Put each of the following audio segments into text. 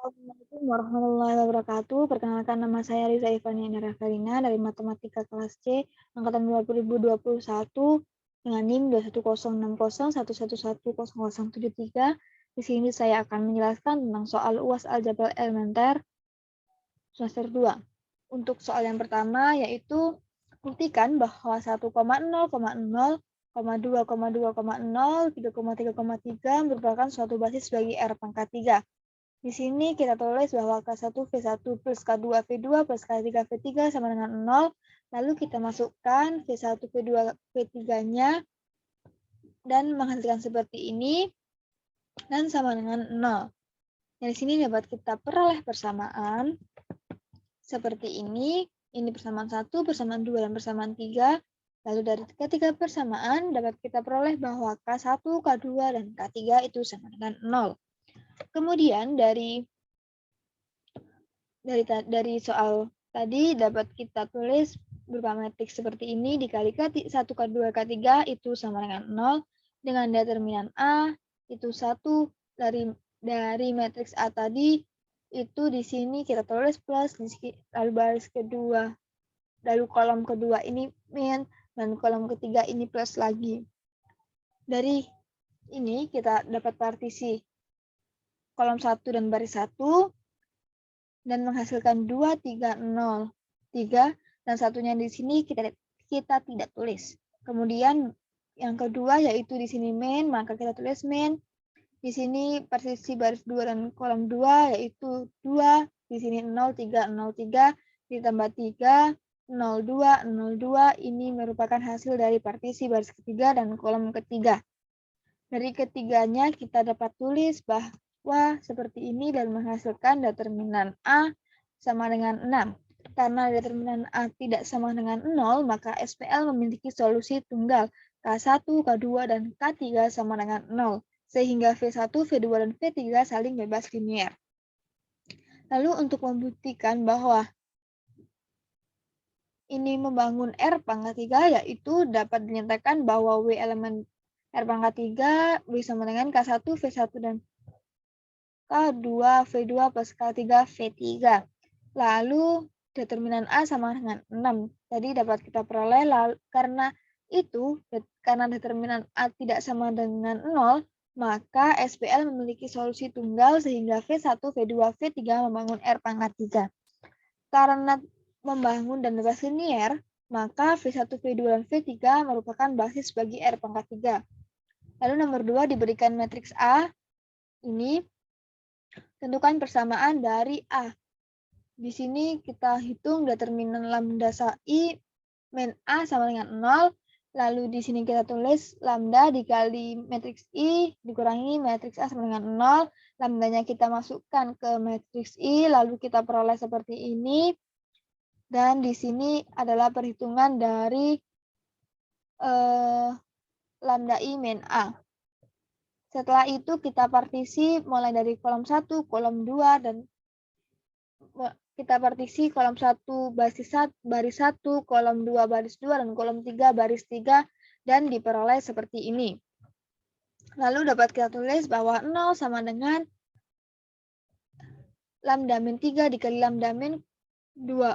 Assalamualaikum warahmatullahi wabarakatuh. Perkenalkan, nama saya Riza Ivania Indra Karina dari Matematika kelas C angkatan 2021 dengan NIM 2106011111073. Di sini saya akan menjelaskan tentang soal UAS aljabar elementer semester 2. Untuk soal yang pertama yaitu buktikan bahwa 1,0,0, 2,2,0, 3,3,3 merupakan suatu basis bagi R pangkat 3. Di sini kita tulis bahwa K1 V1 plus K2 V2 plus K3 V3 sama dengan 0. Lalu kita masukkan V1 V2 V3-nya dan menghasilkan seperti ini dan sama dengan 0. Dari sini dapat kita peroleh persamaan seperti ini. Ini persamaan 1, persamaan 2, dan persamaan 3. Lalu dari ketiga persamaan dapat kita peroleh bahwa K1, K2, dan K3 itu sama dengan 0. Kemudian dari soal tadi dapat kita tulis berupa matriks seperti ini, dikali K1, K2, K3 itu sama dengan 0. Dengan determinan A itu 1 dari matriks A tadi itu di sini kita tulis plus, lalu baris kedua, lalu kolom kedua ini min, dan kolom ketiga ini plus lagi. Dari ini kita dapat partisi kolom 1 dan baris 1 dan menghasilkan 2, 3, 0, 3, dan satunya di sini kita tidak tulis. Kemudian yang kedua yaitu di sini min, maka kita tulis min. Di sini partisi baris 2 dan kolom 2 yaitu 2, di sini 0, 3, 0, 3, ditambah 3, 0, 2, 0, 2, ini merupakan hasil dari partisi baris ketiga dan kolom ketiga. Dari ketiganya kita dapat tulis bahwa seperti ini dan menghasilkan determinan A sama dengan 6. Karena determinan A tidak sama dengan 0, maka SPL memiliki solusi tunggal K1, K2, dan K3 sama dengan 0. Sehingga V1, V2, dan V3 saling bebas linier. Lalu untuk membuktikan bahwa ini membangun R pangkat 3, yaitu dapat dinyatakan bahwa W elemen R pangkat 3 W sama dengan K1, V1, dan K2, V2 plus K3, V3. Lalu determinan A sama dengan 6. Tadi dapat kita peroleh karena determinan A tidak sama dengan 0, maka SPL memiliki solusi tunggal sehingga V1, V2, V3 membangun R pangkat 3. Karena membangun dan bebas linier, maka V1, V2, dan V3 merupakan basis bagi R pangkat 3. Lalu nomor 2 diberikan matriks A. Ini tentukan persamaan dari A. Di sini kita hitung determinan lambda I min A sama dengan 0. Lalu di sini kita tulis lambda dikali matriks I dikurangi matriks A sama dengan 0. Lambdanya kita masukkan ke matriks I, lalu kita peroleh seperti ini. Dan di sini adalah perhitungan dari lambda I min A. Setelah itu kita partisi mulai dari kolom 1, kolom 2, dan kita partisi kolom 1 baris 1, kolom 2 baris 2, dan kolom 3 baris 3, dan diperoleh seperti ini. Lalu dapat kita tulis bahwa 0 sama dengan lambda min 3 dikali lambda min 2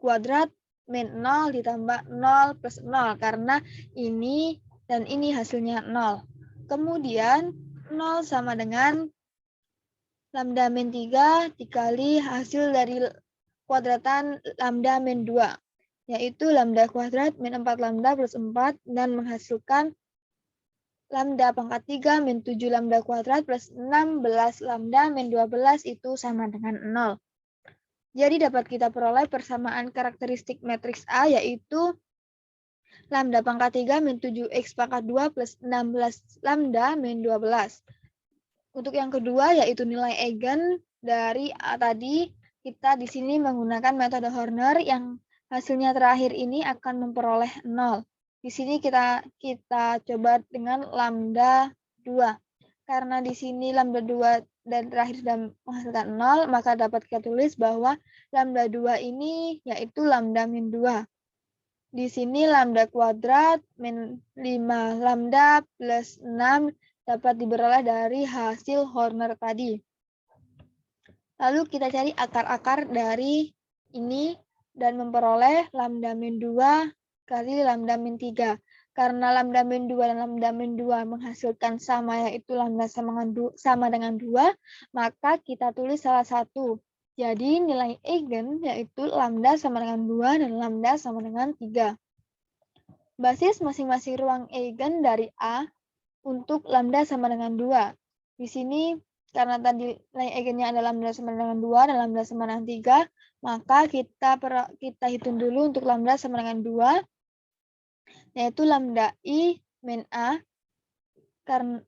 kuadrat min 0 ditambah 0 plus 0, karena ini dan ini hasilnya 0. Kemudian 0 sama dengan lambda min 3 dikali hasil dari kuadratan lambda min 2, yaitu lambda kuadrat min 4 lambda plus 4, dan menghasilkan lambda pangkat 3 min 7 lambda kuadrat plus 16 lambda min 12 itu sama dengan 0. Jadi dapat kita peroleh persamaan karakteristik matriks A, yaitu lambda pangkat 3 min 7x pangkat 2 plus 16 lambda min 12. Untuk yang kedua yaitu nilai eigen dari A tadi, kita di sini menggunakan metode Horner yang hasilnya terakhir ini akan memperoleh 0. Di sini kita coba dengan lambda 2. Karena di sini lambda 2 dan terakhir sudah menghasilkan 0, maka dapat kita tulis bahwa lambda 2 ini yaitu lambda min 2. Di sini lambda kuadrat min 5 lambda plus 6 dapat diperoleh dari hasil Horner tadi. Lalu kita cari akar-akar dari ini dan memperoleh lambda min 2 kali lambda min 3. Karena lambda min 2 dan lambda min 2 menghasilkan sama, yaitu lambda sama dengan 2, maka kita tulis salah satu. Jadi nilai eigen yaitu lambda sama dengan 2 dan lambda sama dengan 3. Basis masing-masing ruang eigen dari A untuk lambda sama dengan 2. Di sini karena tadi nilai eigennya adalah lambda sama dengan 2 dan lambda sama dengan 3, maka kita hitung dulu untuk lambda sama dengan 2, yaitu lambda I min A. Karena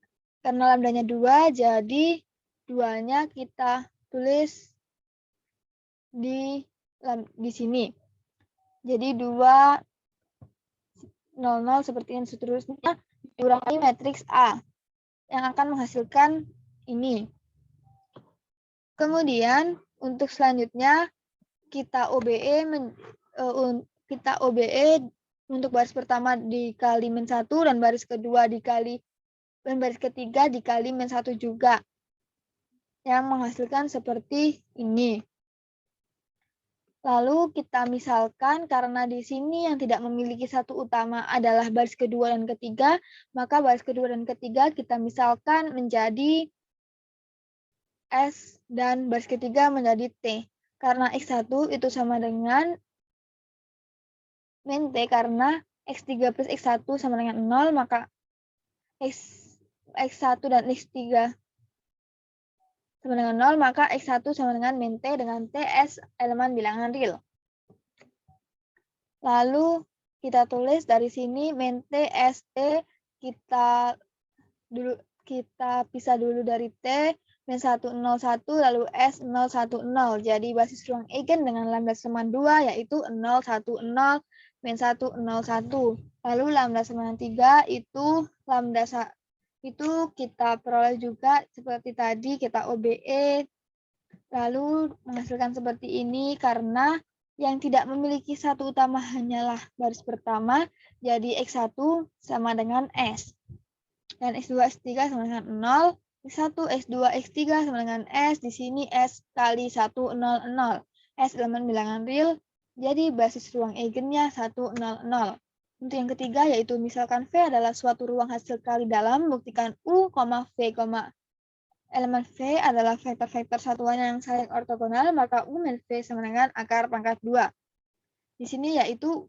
lambdanya 2, jadi 2-nya kita tulis di sini. Jadi 2, 0, 0 seperti yang seterusnya dikurangi matriks A yang akan menghasilkan ini. Kemudian untuk selanjutnya kita OBE untuk baris pertama dikali min 1 dan baris kedua dikali dan baris ketiga dikali min 1 juga, yang menghasilkan seperti ini. Lalu kita misalkan karena di sini yang tidak memiliki satu utama adalah baris kedua dan ketiga, maka baris kedua dan ketiga kita misalkan menjadi S dan baris ketiga menjadi T. Karena X1 itu sama dengan min T, karena X3 plus X1 sama dengan 0, maka X1 dan X3 sama dengan 0, maka X1 sama dengan min T dengan TS elemen bilangan real. Lalu kita tulis dari sini min T, ST, kita pisah dulu dari T, min 1, 0, 1, lalu S, 0, 1, 0. Jadi basis ruang eigen dengan lambda sama 2, yaitu 0, 1, 0, min 1, 0, 1. Lalu lambda sama 3 itu itu kita peroleh juga seperti tadi, kita OBE, lalu menghasilkan seperti ini karena yang tidak memiliki satu utama hanyalah baris pertama, jadi X1 sama dengan S. Dan X2, X3 sama dengan 0, X1, X2, X3 sama dengan S, di sini S kali 1, 0, 0. S elemen bilangan real, jadi basis ruang eigennya 1, 0, 0. Untuk yang ketiga yaitu misalkan V adalah suatu ruang hasil kali dalam, buktikan U, V, elemen V adalah vektor-vektor satuannya yang saling ortogonal, maka U min V sama dengan akar pangkat 2. Di sini yaitu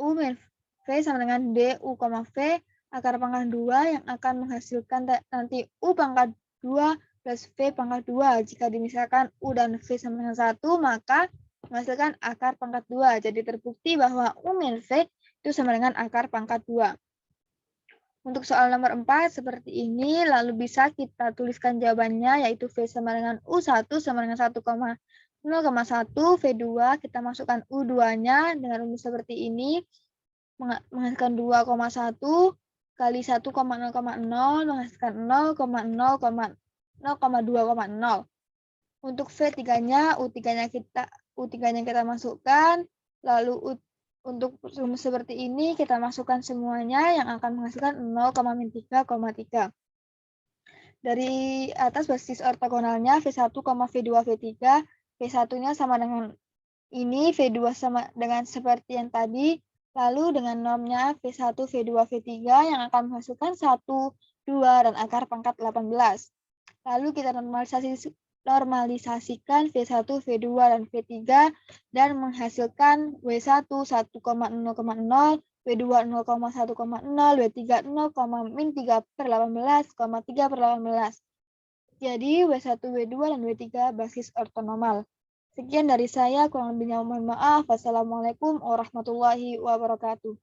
U min V sama dengan DU, V akar pangkat 2 yang akan menghasilkan nanti U pangkat 2 plus V pangkat 2. Jika dimisalkan U dan V sama dengan 1, maka menghasilkan akar pangkat 2. Jadi terbukti bahwa U min V itu sama dengan akar pangkat 2. Untuk soal nomor 4 seperti ini, lalu bisa kita tuliskan jawabannya, yaitu V sama dengan U1 sama dengan 1,0,1, V2 kita masukkan U2-nya dengan rumus seperti ini, menghasilkan 2,1 kali 1,0,0 menghasilkan 0,2,0. Untuk V3-nya, U3-nya kita masukkan, lalu untuk rumus seperti ini kita masukkan semuanya yang akan menghasilkan 0,3,3. Dari atas basis ortogonalnya V1, V2, V3, V1-nya sama dengan ini, V2 sama dengan seperti yang tadi, lalu dengan normnya V1, V2, V3 yang akan menghasilkan 1, 2, dan akar pangkat 18. Lalu kita normalisasikan V1, V2, dan V3 dan menghasilkan W1 1,0,0, W2 0,1,0, W3 0, min 3/18,3/18. Jadi W1, W2, dan W3 basis ortonormal. Sekian dari saya, kurang lebihnya mohon maaf. Wassalamualaikum warahmatullahi wabarakatuh.